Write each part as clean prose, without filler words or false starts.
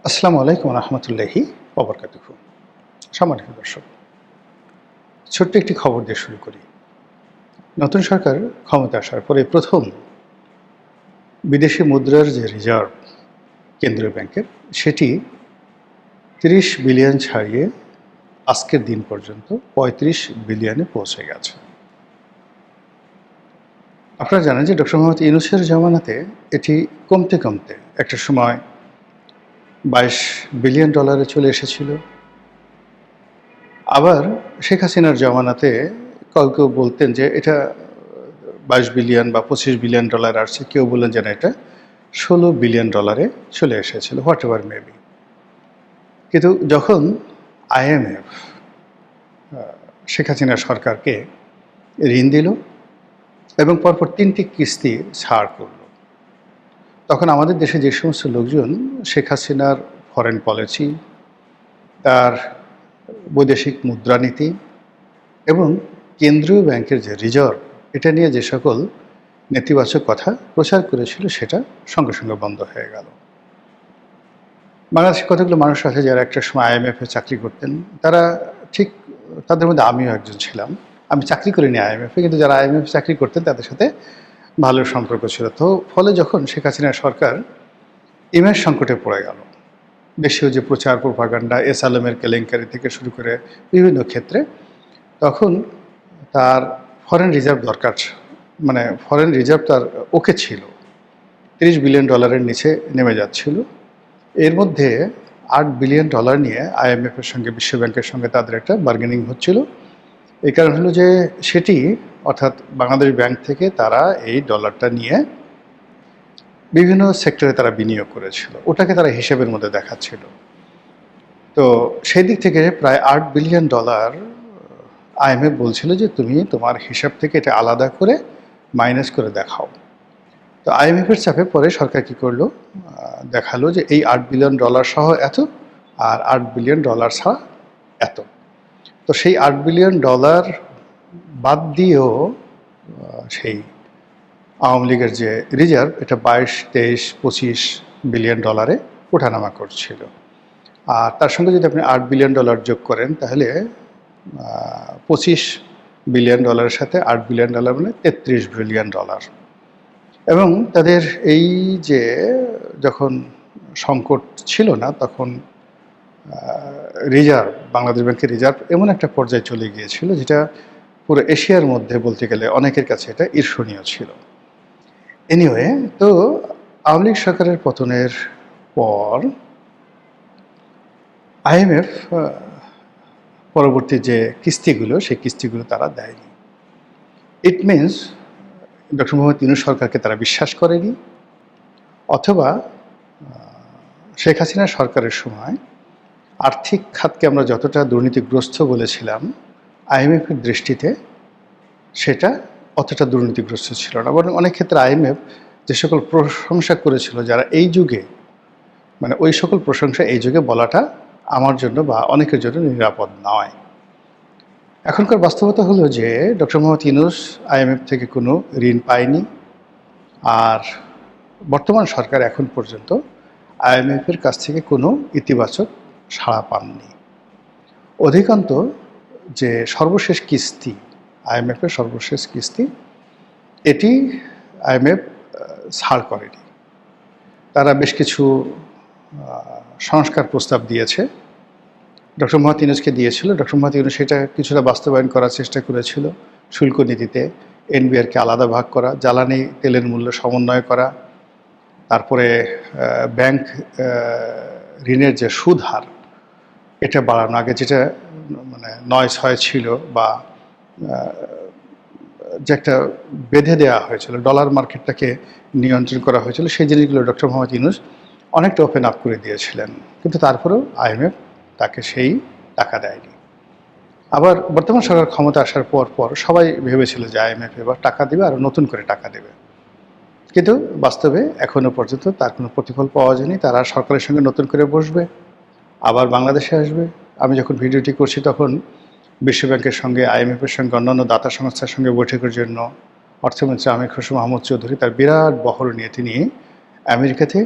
আসসালামু আলাইকুম রহমতুল্লাহি ওবরকাতুহু। সম্মানিত দর্শক, ছোট্ট একটি খবর দিয়ে শুরু করি। নতুন সরকার ক্ষমতা আসার পরে প্রথম বিদেশি মুদ্রার যে রিজার্ভ কেন্দ্রীয় ব্যাংকের, সেটি ৩০ বিলিয়ন ছাড়িয়ে আজকের দিন পর্যন্ত ৩৫ বিলিয়নে পৌঁছে গেছে। আপনারা জানেন যে ডক্টর মোহাম্মদ ইউনূসের জামানাতে এটি কমতে কমতে একটা সময় ২২ বিলিয়ন ডলারে চলে এসেছিল। আবার শেখ হাসিনার জমানাতে কেউ বলতেন যে এটা ২২ বিলিয়ন বা ২৫ বিলিয়ন ডলার আসছে, কেউ বললেন যে না, এটা ১৬ বিলিয়ন ডলারে চলে এসেছিল, হোয়াট এভার মেবি। কিন্তু যখন আইএমএফ শেখ হাসিনা সরকারকে ঋণ দিল এবং পরপর ৩টি কিস্তি ছাড় করল, তখন আমাদের দেশে যে সমস্ত লোকজন শেখ হাসিনার ফরেন পলিসি, তার বৈদেশিক মুদ্রানীতি এবং কেন্দ্রীয় ব্যাংকের যে রিজার্ভ, এটা নিয়ে যে সকল নেতিবাচক কথা প্রচার করেছিল, সেটা সঙ্গে সঙ্গে বন্ধ হয়ে গেল। বাংলাদেশে কতগুলো মানুষ আছে যারা একটা সময় আইএমএফে চাকরি করতেন, তারা ঠিক, তাদের মধ্যে আমিও একজন ছিলাম। আমি চাকরি করিনি আইএমএফে, কিন্তু যারা আইএমএফে চাকরি করতেন তাদের সাথে ভালো সম্পর্ক ছিল। তো ফলে যখন শেখ হাসিনা সরকার ইমেজ সংকটে পড়ে গেল, দেশীয় যে প্রচার প্রোপাগান্ডা, এস আলমের কেলেঙ্কারি থেকে শুরু করে বিভিন্ন ক্ষেত্রে, তখন তার ফরেন রিজার্ভ দরকার, মানে ফরেন রিজার্ভ তার ওকে ছিল, ৩০ বিলিয়ন ডলারের নিচে নেমে যাচ্ছিল। এর মধ্যে ৮ বিলিয়ন ডলার নিয়ে আইএমএফের সঙ্গে, বিশ্বব্যাংকের সঙ্গে তাদের একটা বার্গেনিং হচ্ছিল। এই কারণ হলো যে সেটি, অর্থাৎ বাংলাদেশ ব্যাংক থেকে তারা এই ডলারটা নিয়ে বিভিন্ন সেক্টরে তারা বিনিয়োগ করেছিল, ওটাকে তারা হিসেবের মধ্যে দেখাচ্ছিল। তো সেই দিক থেকে প্রায় ৮ বিলিয়ন ডলার আইএমএফ বলছিল যে তুমি তোমার হিসাব থেকে এটা আলাদা করে মাইনাস করে দেখাও। তো আইএমএফের চাপে পরে সরকার কী করলো, দেখালো যে এই ৮ বিলিয়ন ডলার সহ এত, আর ৮ বিলিয়ন ডলার ছাড়া এত। তো সেই ৮ বিলিয়ন ডলার বাদ দিয়েও সেই আওয়ামী লীগের যে রিজার্ভ, এটা ২২, ২৩, ২৫ বিলিয়ন ডলারে ওঠানামা করছিল। আর তার সঙ্গে যদি আপনি ৮ বিলিয়ন ডলার যোগ করেন, তাহলে ২৫ বিলিয়ন ডলারের সাথে ৮ বিলিয়ন ডলার মানে ৩৩ বিলিয়ন ডলার। এবং তাদের এই যে যখন সংকট ছিল না, তখন রিজার্ভ, বাংলাদেশ ব্যাংকের রিজার্ভ এমন একটা পর্যায়ে চলে গিয়েছিল যেটা পুরো এশিয়ার মধ্যে বলতে গেলে অনেকের কাছে এটা ঈর্ষণীয় ছিল। এনিওয়ে, তো আওয়ামী লীগ সরকারের পতনের পর আইএমএফ পরবর্তী যে কিস্তিগুলো, সেই কিস্তিগুলো তারা দেয়নি। It means doctor Mohammad Yunus সরকারকে তারা বিশ্বাস করেনি, অথবা শেখ হাসিনা সরকারের সময় আর্থিক খাতকে আমরা যতটা দুর্নীতিগ্রস্ত বলেছিলাম, আইএমএফের দৃষ্টিতে সেটা অতটা দুর্নীতিগ্রস্ত ছিল না। বরং অনেক ক্ষেত্রে আইএমএফ যে সকল প্রশংসা করেছিল, যারা এই যুগে, মানে ওই সকল প্রশংসা এই যুগে বলাটা আমার জন্য বা অনেকের জন্য নিরাপদ নয়। এখনকার বাস্তবতা হলো যে ডক্টর মোহাম্মদ ইউনূস আইএমএফ থেকে কোনো ঋণ পায়নি, আর বর্তমান সরকার এখন পর্যন্ত আইএমএফের কাছ থেকে কোনো ইতিবাচক সাড়া পাননি। অধিকান্ত যে সর্বশেষ কিস্তি, আইএমএফের সর্বশেষ কিস্তি, এটি আইএমএফ ছাড় করেনি। তারা বেশ কিছু সংস্কার প্রস্তাব দিয়েছে, ডক্টর মোহাম্মদ ইউনূসকে দিয়েছিল। ডক্টর মোহাম্মদ ইউনূস সেটা কিছুটা বাস্তবায়ন করার চেষ্টা করেছিল। শুল্ক নীতিতে এনবিআরকে আলাদা ভাগ করা, জ্বালানি তেলের মূল্য সমন্বয় করা, তারপরে ব্যাংক ঋণের যে সুদ হার, এটা বাড়ানো। আগে যেটা মানে ৯-৬ ছিল, বা যে একটা বেঁধে দেওয়া হয়েছিল, ডলার মার্কেটটাকে নিয়ন্ত্রণ করা হয়েছিল, সেই জিনিসগুলো ডক্টর মোহাম্মদ ইউনূস অনেকটা ওপেন আপ করে দিয়েছিলেন, কিন্তু তারপরেও আইএমএফ তাকে সেই টাকা দেয়নি। আবার বর্তমান সরকার ক্ষমতা আসার পর সবাই ভেবেছিল যে আইএমএফ এবার টাকা দেবে, আর নতুন করে টাকা দেবে, কিন্তু বাস্তবে এখনও পর্যন্ত তার কোনো প্রতিফল পাওয়া যায়নি। তারা সরকারের সঙ্গে নতুন করে বসবে, আবার বাংলাদেশে আসবে। আমি যখন ভিডিওটি করছি তখন বিশ্বব্যাংকের সঙ্গে, আইএমএফের সঙ্গে, অন্যান্য দাতা সংস্থার সঙ্গে বৈঠকের জন্য অর্থমন্ত্রী আমির খসরু মাহমুদ চৌধুরী তার বিরাট বহর নিয়ে তিনি আমেরিকাতে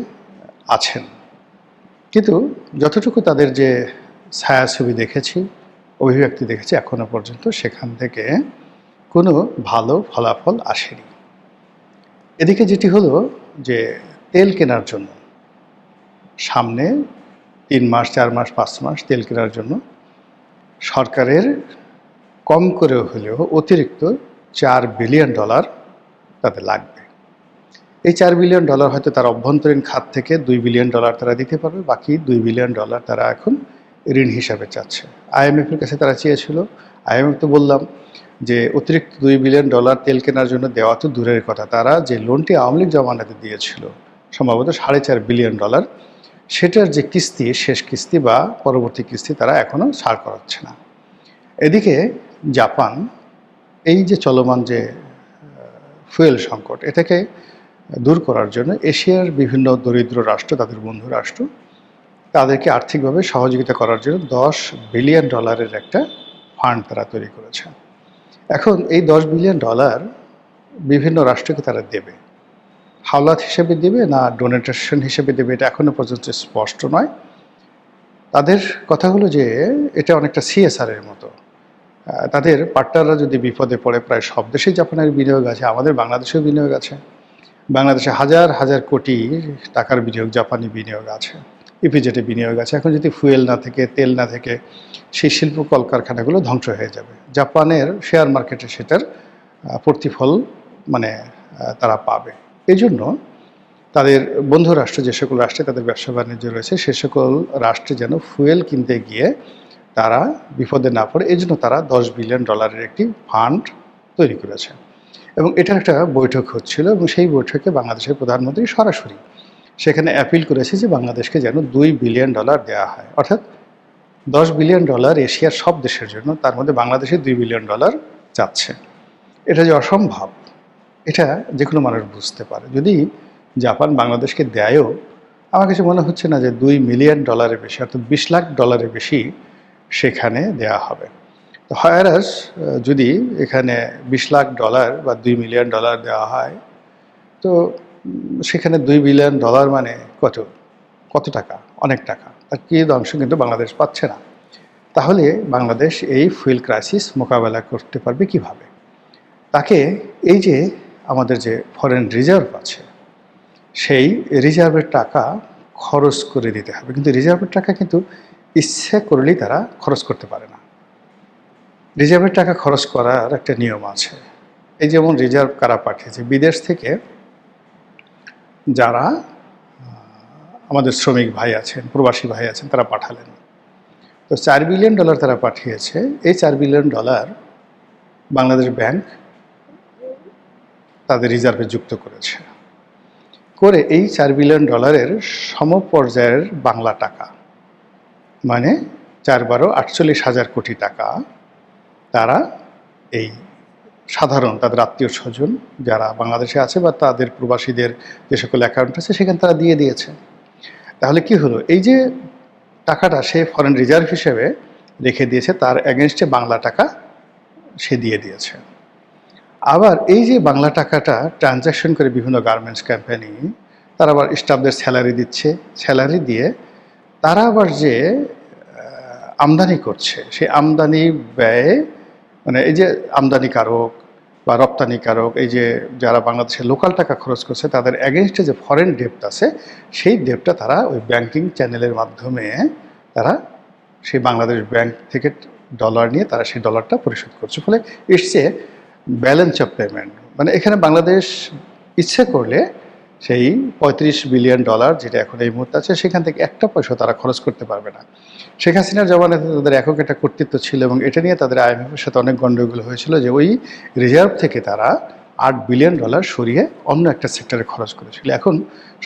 আছেন। কিন্তু যতটুকু তাদের যে ছায়াছবি দেখেছি, অভিব্যক্তি দেখেছি, এখনো পর্যন্ত সেখান থেকে কোনো ভালো ফলাফল আসেনি। এদিকে যেটি হলো যে তেল কেনার জন্য সামনে ৩ মাস, ৪ মাস, ৫ মাস তেল কেনার জন্য সরকারের কম করে হলেও অতিরিক্ত $4 বিলিয়ন তাদের লাগবে। এই $4 বিলিয়ন হয়তো তার অভ্যন্তরীণ খাত থেকে $2 বিলিয়ন তারা দিতে পারবে, বাকি $2 বিলিয়ন তারা এখন ঋণ হিসাবে চাচ্ছে। IMF-এর কাছে তারা চেয়েছিল। IMF তো বললাম যে অতিরিক্ত $2 বিলিয়ন তেল কেনার জন্য দেওয়া তো দূরের কথা, তারা যে লোনটি আওয়ামী লীগ জমানাতে দিয়েছিল সম্ভবত $4.5 বিলিয়ন, সেটার যে কিস্তি, শেষ কিস্তি বা পরবর্তী কিস্তি তারা এখনও ছাড় করাচ্ছে না। এদিকে জাপান এই যে চলমান যে ফুয়েল সংকট, এটাকে দূর করার জন্য এশিয়ার বিভিন্ন দরিদ্র রাষ্ট্র, তাদের বন্ধু রাষ্ট্র, তাদেরকে আর্থিকভাবে সহযোগিতা করার জন্য $10 বিলিয়ন একটা ফান্ড তারা তৈরি করেছে। এখন এই $10 বিলিয়ন বিভিন্ন রাষ্ট্রকে তারা দেবে, হাওলাত হিসেবে দেবে না ডোনেটেশন হিসেবে দেবে, এটা এখনো পর্যন্ত স্পষ্ট নয়। তাদের কথা হলো যে এটা অনেকটা CSR-এর মতো। তাদের পার্টনাররা যদি বিপদে পড়ে, প্রায় সব দেশেই জাপানের বিনিয়োগ আছে, আমাদের বাংলাদেশেও বিনিয়োগ আছে, বাংলাদেশে হাজার হাজার কোটি টাকার বিনিয়োগ, জাপানি বিনিয়োগ আছে, ইপিজেটে বিনিয়োগ আছে। এখন যদি ফুয়েল না থেকে, তেল না থেকে, সেই শিল্প কলকারখানাগুলো ধ্বংস হয়ে যাবে। জাপানের শেয়ার মার্কেটে সেটার প্রতিফল মানে তারা পাবে। এই জন্য তাদের বন্ধু রাষ্ট্র, যে সকল রাষ্ট্রে তাদের ব্যবসা বাণিজ্য রয়েছে, সে সকল রাষ্ট্রে যেন ফুয়েল কিনতে গিয়ে তারা বিপদে না পড়ে, এই জন্য তারা $10 বিলিয়ন একটি ফান্ড তৈরি করেছে। এবং এটার একটা বৈঠক হচ্ছিল, এবং সেই বৈঠকে বাংলাদেশের প্রধানমন্ত্রী সরাসরি সেখানে অ্যাপিল করেছে যে বাংলাদেশকে যেন $2 বিলিয়ন দেওয়া হয়, অর্থাৎ $10 বিলিয়ন এশিয়ার সব দেশের জন্য, তার মধ্যে বাংলাদেশে $2 বিলিয়ন চাচ্ছে। এটা যে অসম্ভব, এটা যে কোনো মানুষ বুঝতে পারে। যদি জাপান বাংলাদেশকে দেয়ও, আমার কাছে মনে হচ্ছে না যে $2 মিলিয়ন বেশি, অর্থাৎ $20 লাখ বেশি সেখানে দেয়া হবে। তো হায়ারাস যদি এখানে $20 লাখ বা $2 মিলিয়ন দেওয়া হয়, তো সেখানে $2 বিলিয়ন মানে কত টাকা? অনেক টাকা। আর কি অংশ কিন্তু বাংলাদেশ পাচ্ছে না। তাহলে বাংলাদেশ এই ফুয়েল ক্রাইসিস মোকাবেলা করতে পারবে কিভাবে? তাকে এই যে আমাদের যে ফরেন রিজার্ভ আছে, সেই রিজার্ভের টাকা খরচ করে দিতে হবে। কিন্তু রিজার্ভের টাকা কিন্তু ইচ্ছে করলেই তারা খরচ করতে পারে না। রিজার্ভের টাকা খরচ করার একটা নিয়ম আছে। এই যেমন রিজার্ভ কারা পাঠিয়েছে, বিদেশ থেকে যারা আমাদের শ্রমিক ভাই আছেন, প্রবাসী ভাই আছেন, তারা পাঠালেন। তো $4 বিলিয়ন তারা পাঠিয়েছে। এই $4 বিলিয়ন বাংলাদেশ ব্যাংক তাদের রিজার্ভে যুক্ত করেছে, করে এই $4 বিলিয়ন সমপর্যায়ের বাংলা টাকা, মানে 4-12 48,000 কোটি টাকা তারা এই সাধারণ তাদের আত্মীয় স্বজন যারা বাংলাদেশে আছে বা তাদের প্রবাসীদের যে সকল অ্যাকাউন্ট আছে সেখানে তারা দিয়ে দিয়েছে। তাহলে কি হলো, এই যে টাকাটা সে ফরেন রিজার্ভ হিসেবে রেখে দিয়েছে, তার এগেনস্টে বাংলা টাকা সে দিয়ে দিয়েছে। আবার এই যে বাংলা টাকাটা ট্রানজ্যাকশন করে বিভিন্ন গার্মেন্টস কোম্পানি, তারা আবার স্টাফদের স্যালারি দিচ্ছে, স্যালারি দিয়ে তারা আবার যে আমদানি করছে, সেই আমদানি ব্যয়ে, মানে এই যে আমদানিকারক বা রপ্তানিকারক, এই যে যারা বাংলাদেশে লোকাল টাকা খরচ করছে, তাদের এগেনস্টে যে ফরেন ডেপ্ট আছে, সেই ডেপ্টটা তারা ওই ব্যাংকিং চ্যানেলের মাধ্যমে তারা সেই বাংলাদেশ ব্যাংক থেকে ডলার নিয়ে তারা সেই ডলারটা পরিশোধ করছে। ফলে it's a balance of payment. মানে এখানে বাংলাদেশ ইচ্ছে করলে সেই $35 বিলিয়ন যেটা এখন এই মুহূর্তে আছে, সেখান থেকে একটা পয়সা তারা খরচ করতে পারবে না। শেখ হাসিনার জমানাতে তাদের একক একটা কর্তৃত্ব ছিল, এবং এটা নিয়ে তাদের IMF-এর সাথে অনেক গণ্ডগোল হয়েছিল যে ওই রিজার্ভ থেকে তারা $8 বিলিয়ন সরিয়ে অন্য একটা সেক্টরে খরচ করেছিল। এখন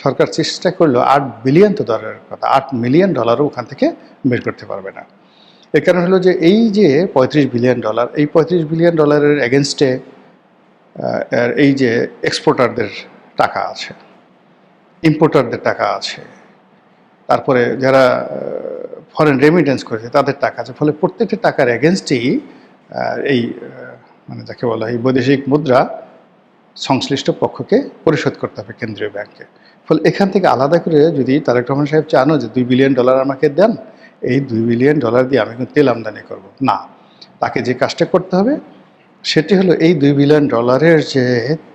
সরকার চেষ্টা করলো $8 বিলিয়ন তো দরের কথা, $8 মিলিয়ন ওখান থেকে বের করতে পারবে না। এর কারণ হলো যে এই যে $35 বিলিয়ন, এই $35 বিলিয়ন এগেনস্টে এই যে এক্সপোর্টারদের টাকা আছে, ইম্পোর্টারদের টাকা আছে, তারপরে যারা ফরেন রেমিটেন্স করেছে তাদের টাকা আছে। ফলে প্রত্যেকটা টাকার এগেনস্টেই এই মানে যাকে বলা হয় বৈদেশিক মুদ্রা সংশ্লিষ্ট পক্ষকে পরিশোধ করতে হবে কেন্দ্রীয় ব্যাংকে। ফলে এখান থেকে আলাদা করে যদি তারেক রহমান সাহেব চানো যে $2 বিলিয়ন আমাকে দেন, এই $2 বিলিয়ন দিয়ে আমি কিন্তু তেল আমদানি করব, না, তাকে যে কাজটা করতে হবে সেটি হলো এই $2 বিলিয়ন যে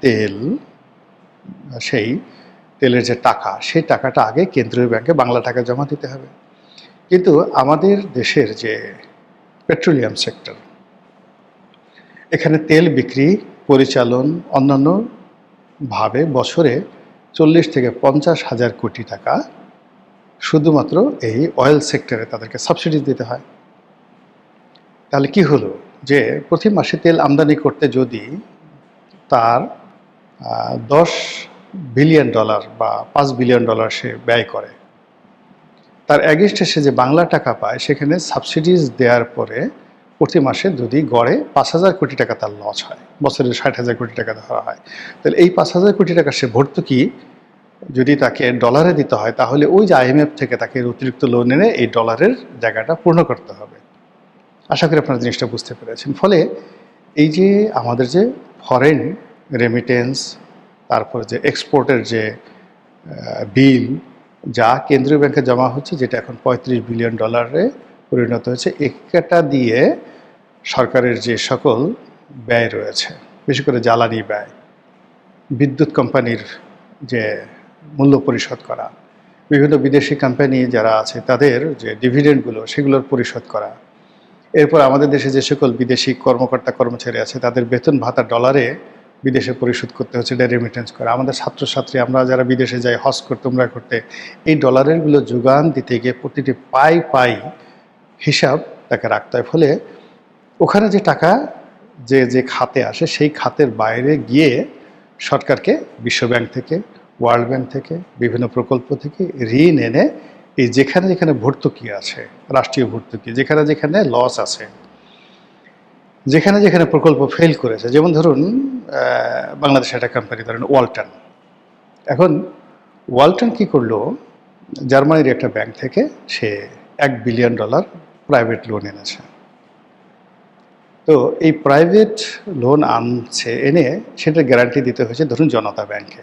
তেল, সেই তেলের যে টাকা, সেই টাকাটা আগে কেন্দ্রীয় ব্যাংকে বাংলা টাকা জমা দিতে হবে। কিন্তু আমাদের দেশের যে পেট্রোলিয়াম সেক্টর, এখানে তেল বিক্রি, পরিচালন, অন্যান্য ভাবে বছরে 40 থেকে 50 হাজার কোটি টাকা শুধুমাত্র এই অয়েল সেক্টরে তাদেরকে সাবসিডি দিতে হয়। তাহলে কি হলো যে প্রতি মাসে তেল আমদানি করতে যদি তার $10 বিলিয়ন বা $5 বিলিয়ন সে ব্যয় করে, তার অ্যাগেনস্টে সে যে বাংলা টাকা পায় সেখানে সাবসিডিজ দেওয়ার পরে প্রতি মাসে যদি গড়ে 5,000 কোটি টাকা তার লস হয়, বছরে 60,000 কোটি টাকা ধরা হয়, তাহলে এই 5,000 কোটি টাকা সে ভর্তুকি যদি তাকে ডলারে দিতে হয়, তাহলে ওই যে IMF থেকে তাকে অতিরিক্ত লোন এনে এই ডলারের জায়গাটা পূর্ণ করতে হবে। আশা করি আপনারা জিনিসটা বুঝতে পেরেছেন। ফলে এই যে আমাদের যে ফরেন রেমিটেন্স, তারপরে যে এক্সপোর্টের যে বিল যা কেন্দ্রীয় ব্যাংকে জমা হচ্ছে, যেটা এখন $35 বিলিয়ন পরিণত হয়েছে, একটা দিয়ে সরকারের যে সকল ব্যয় রয়েছে, বিশেষ করে জ্বালানি ব্যয়, বিদ্যুৎ কোম্পানির যে মূল্য পরিশোধ করা, বিভিন্ন বিদেশি কোম্পানি যারা আছে তাদের যে ডিভিডেন্ডগুলো সেগুলোর পরিশোধ করা, এরপর আমাদের দেশে যে সকল বিদেশি কর্মকর্তা কর্মচারী আছে তাদের বেতন ভাতা ডলারে বিদেশে পরিশোধ করতে হচ্ছে, এটা রেমিটেন্স করা, আমাদের ছাত্রছাত্রী আমরা যারা বিদেশে যাই হজ করতে, উমরা করতে, এই ডলারেরগুলো যোগান দিতে গিয়ে প্রতিটি পাই হিসাব তাকে রাখতে হয়। ফলে ওখানে যে টাকা যে খাতে আসে সেই খাতের বাইরে গিয়ে সরকারকে বিশ্বব্যাংক থেকে, ওয়ার্ল্ড ব্যাংক থেকে, বিভিন্ন প্রকল্প থেকে ঋণ এনে এই যেখানে যেখানে ভর্তুকি আছে, রাষ্ট্রীয় ভর্তুকি, যেখানে যেখানে লস আছে, যেখানে যেখানে প্রকল্প ফেল করেছে, যেমন ধরুন বাংলাদেশের একটা কোম্পানি ধরেন ওয়ালটন। এখন ওয়ালটন কি করলো, জার্মানির একটা ব্যাংক থেকে সে $1 বিলিয়ন প্রাইভেট লোন এনেছে। তো এই প্রাইভেট লোন আনছে, এনে সেটা গ্যারান্টি দিতে হয়েছে ধরুন জনতা ব্যাংকে।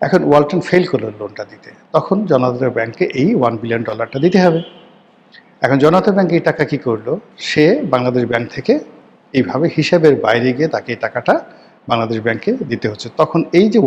এখন ওয়ালটন ফেল করলো লোনটা দিতে, তখন জনতা ব্যাংকে এই $1 বিলিয়ন দিতে হবে। এখন জনতা ব্যাংক এই টাকা কি করলো, সে বাংলাদেশ ব্যাংক থেকে এইভাবে হিসাবের বাইরে গিয়ে তাকে এই টাকাটা বাংলাদেশ ব্যাংকে দিতে হচ্ছে। তখন এই যে